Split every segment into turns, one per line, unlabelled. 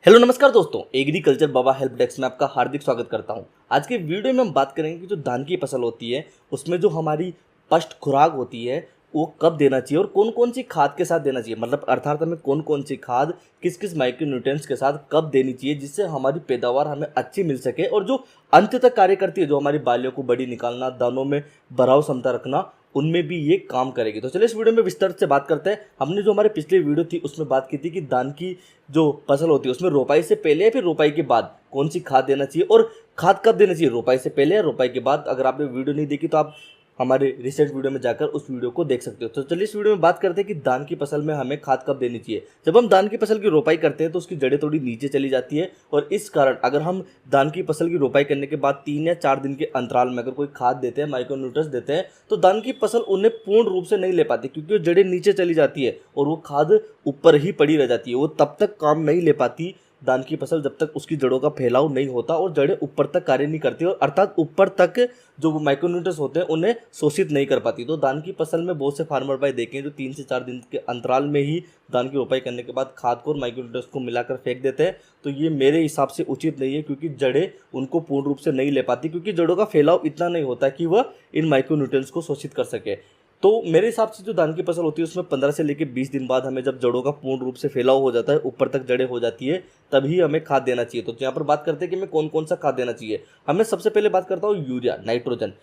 Hello नमस्कार दोस्तों, agriculture बाबा help desk में आपका हार्दिक स्वागत करता हूं। आज के वीडियो में हम बात करेंगे कि जो धान की फसल होती है उसमें जो हमारी पष्ट खुराक होती है वो कब देना चाहिए और कौन कौन सी खाद के साथ देना चाहिए, मतलब अर्थात हमें कौन कौन सी खाद किस किस माइक्रोन्यूट्रिएंट्स के साथ कब देनी चाहिए जिससे हमारी पैदावार हमें अच्छी मिल सके और जो अंत तक कार्य करती है, जो हमारी बालियों को बड़ी निकालना, दानों में भराव क्षमता रखना, उनमें भी ये काम करेगी। तो चलिए इस वीडियो में विस्तार से बात करते हैं। हमने जो हमारे पिछले वीडियो थी उसमें बात की थी कि धान की जो फसल होती है उसमें रोपाई से पहले या फिर रोपाई के बाद कौन सी खाद देना चाहिए और खाद कब देना चाहिए, रोपाई से पहले या रोपाई के बाद। अगर आपने वीडियो नहीं देखी तो आप हमारे रिसेंट वीडियो में जाकर उस वीडियो को देख सकते हो। तो चलिए इस वीडियो में बात करते हैं कि धान की फसल में हमें खाद कब देनी चाहिए। जब हम धान की फसल की रोपाई करते हैं तो उसकी जड़ें थोड़ी नीचे चली जाती है और इस कारण अगर हम धान की फसल की रोपाई करने के बाद 3 या 4 दिन के अंतराल में अगर कोई खाद देते हैं, माइक्रोन्यूट्रिएंट्स देते हैं, तो धान की फसल उन्हें पूर्ण रूप से नहीं ले पाती क्योंकि वो जड़ें नीचे चली जाती है और वो खाद ऊपर ही पड़ी रह जाती है। वो तब तक काम नहीं ले पाती धान की फसल जब तक उसकी जड़ों का फैलाव नहीं होता और जड़ें ऊपर तक कार्य नहीं करती और अर्थात ऊपर तक जो माइक्रोन्यूट्रिएंट्स होते हैं उन्हें शोषित नहीं कर पाती। तो धान की फसल में बहुत से फार्मर भाई देखें जो 3 से 4 दिन के अंतराल में ही धान की रोपाई करने के बाद खाद को और माइक्रोन्यूट्रिएंट्स को मिलाकर फेंक देते हैं। तो ये मेरे हिसाब से उचित नहीं है क्योंकि जड़ें उनको पूर्ण रूप से नहीं ले पाती क्योंकि जड़ों का फैलाव इतना नहीं होता कि वह इन माइक्रोन्यूट्रिएंट्स को शोषित कर सके। तो मेरे हिसाब से जो धान की फसल होती है उसमें 15 से लेकर 20 दिन बाद हमें जब जड़ों का पूर्ण रूप से फैलाव हो जाता है, ऊपर तक जड़ें हो जाती है, तभी हमें खाद देना चाहिए। तो यहाँ पर बात करते हैं कि हमें कौन कौन सा खाद देना चाहिए। हमें सबसे पहले बात करता हूँ यूरिया, नाइट्रोजन,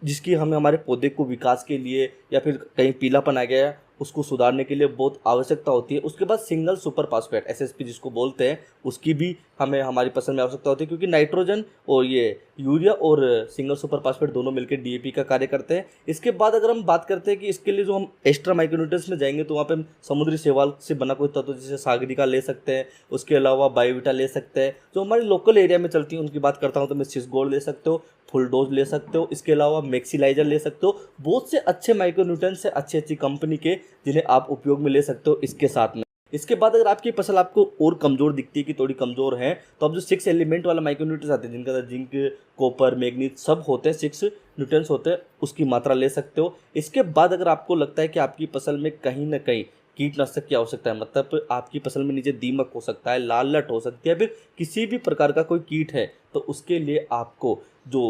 जिसकी हमें हमारे पौधे को विकास के लिए या फिर कहीं पीलापन आ गया है उसको सुधारने के लिए बहुत आवश्यकता होती है। उसके बाद सिंगल सुपर फास्फेट, एसएसपी जिसको बोलते हैं, उसकी भी हमें हमारी फसल में आवश्यकता होती है क्योंकि नाइट्रोजन और ये यूरिया और सिंगल सुपर फास्फेट दोनों मिलकर डीएपी का कार्य करते हैं। इसके बाद अगर हम बात करते हैं कि इसके लिए जो हम एक्स्ट्रा माइक्रोन्यूट्रिएंट्स में जाएंगे तो वहाँ पे हम समुद्री शैवाल से बना कोई तत्व जैसे सागरिका ले सकते हैं, उसके अलावा बायोविटा ले सकते हैं। जो हमारे लोकल एरिया में चलती है उनकी बात करता हूँ तो मैं सिसगोल्ड ले सकते हो, फुल डोज ले सकते हो, इसके अलावा मैक्सिलाइजर ले सकते हो। बहुत से अच्छे माइक्रोन्यूट्रिएंट्स है अच्छी अच्छी कंपनी के जिन्हें आप उपयोग में ले सकते हो इसके साथ में। इसके बाद अगर आपकी फसल आपको और कमज़ोर दिखती है कि थोड़ी कमज़ोर है तो आप जो 6 एलिमेंट वाला माइक्रोन्यूट्रिएंट्स आते हैं जिनका जिंक, कॉपर, मैग्नीज सब होते हैं, 6 न्यूट्रिएंट्स होते हैं, उसकी मात्रा ले सकते हो। इसके बाद अगर आपको लगता है कि आपकी फसल में कहीं ना कहीं कीटनाशक की आवश्यकता है, मतलब आपकी फसल में नीचे दीमक हो सकता है, लाल लट हो सकती है, फिर किसी भी प्रकार का कोई कीट है, तो उसके लिए आपको जो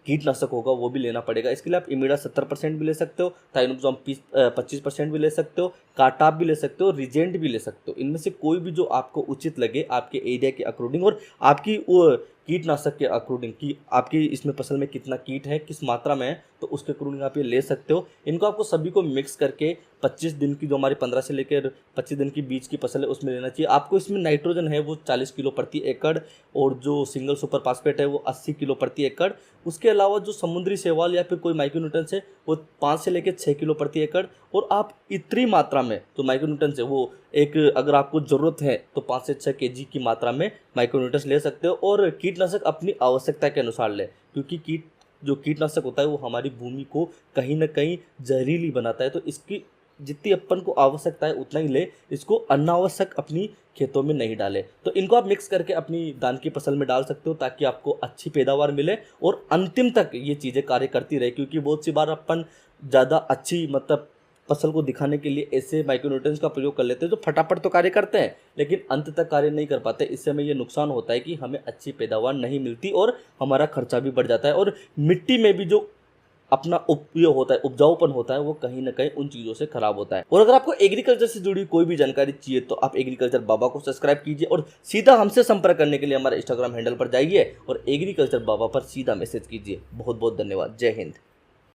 कीटनाशक होगा वो भी लेना पड़ेगा। इसके लिए आप इमिडा 70% भी ले सकते हो, थाइनोक्साम 25% भी ले सकते हो, कार्टाप भी ले सकते हो, रिजेंट भी ले सकते हो। इनमें से कोई भी जो आपको उचित लगे आपके एरिया के अकॉर्डिंग और आपकी वो कीटनाशक के अकॉर्डिंग कि आपकी इसमें फसल में कितना कीट है, किस मात्रा में है, तो उसके अकॉर्डिंग आप ये ले सकते हो। इनको आपको सभी को मिक्स करके 25 दिन की जो हमारी 15 से लेकर 25 दिन की बीच की फसल है उसमें लेना चाहिए। आपको इसमें नाइट्रोजन है वो 40 किलो प्रति एकड़ और जो सिंगल सुपर फास्फेट है वो 80 किलो प्रति एकड़। उसके अलावा जो समुद्री शैवाल या फिर कोई माइक्रोन्यूट्रिएंट्स है वो 5 से लेकर 6 किलो प्रति एकड़। और आप इतनी मात्रा में जो माइक्रोन्यूट्रिएंट्स है वो एक अगर आपको ज़रूरत है तो 5 से 6 केजी की मात्रा में माइक्रोन्यूट्रिएंट्स ले सकते हो। और कीटनाशक अपनी आवश्यकता के अनुसार ले क्योंकि जो कीटनाशक होता है वो हमारी भूमि को कहीं ना कहीं जहरीली बनाता है। तो इसकी जितनी अपन को आवश्यकता है उतना ही ले, इसको अनावश्यक अपनी खेतों में नहीं डाले। तो इनको आप मिक्स करके अपनी धान की फसल में डाल सकते हो ताकि आपको अच्छी पैदावार मिले और अंतिम तक ये चीज़ें कार्य करती रहे। क्योंकि बहुत सी बार अपन ज़्यादा अच्छी मतलब फसल को दिखाने के लिए ऐसे माइक्रोन्यूट्रिएंट्स का प्रयोग कर लेते हैं जो फटाफट तो कार्य करते हैं लेकिन अंत तक कार्य नहीं कर पाते। इससे हमें ये नुकसान होता है कि हमें अच्छी पैदावार नहीं मिलती और हमारा खर्चा भी बढ़ जाता है और मिट्टी में भी जो अपना उपयोग होता है, उपजाऊपन होता है, वो कहीं ना कहीं उन चीज़ों से खराब होता है। और अगर आपको एग्रीकल्चर से जुड़ी कोई भी जानकारी चाहिए तो आप एग्रीकल्चर बाबा को सब्सक्राइब कीजिए और सीधा हमसे संपर्क करने के लिए हमारे इंस्टाग्राम हैंडल पर जाइए और एग्रीकल्चर बाबा पर सीधा मैसेज कीजिए। बहुत बहुत धन्यवाद। जय हिंद।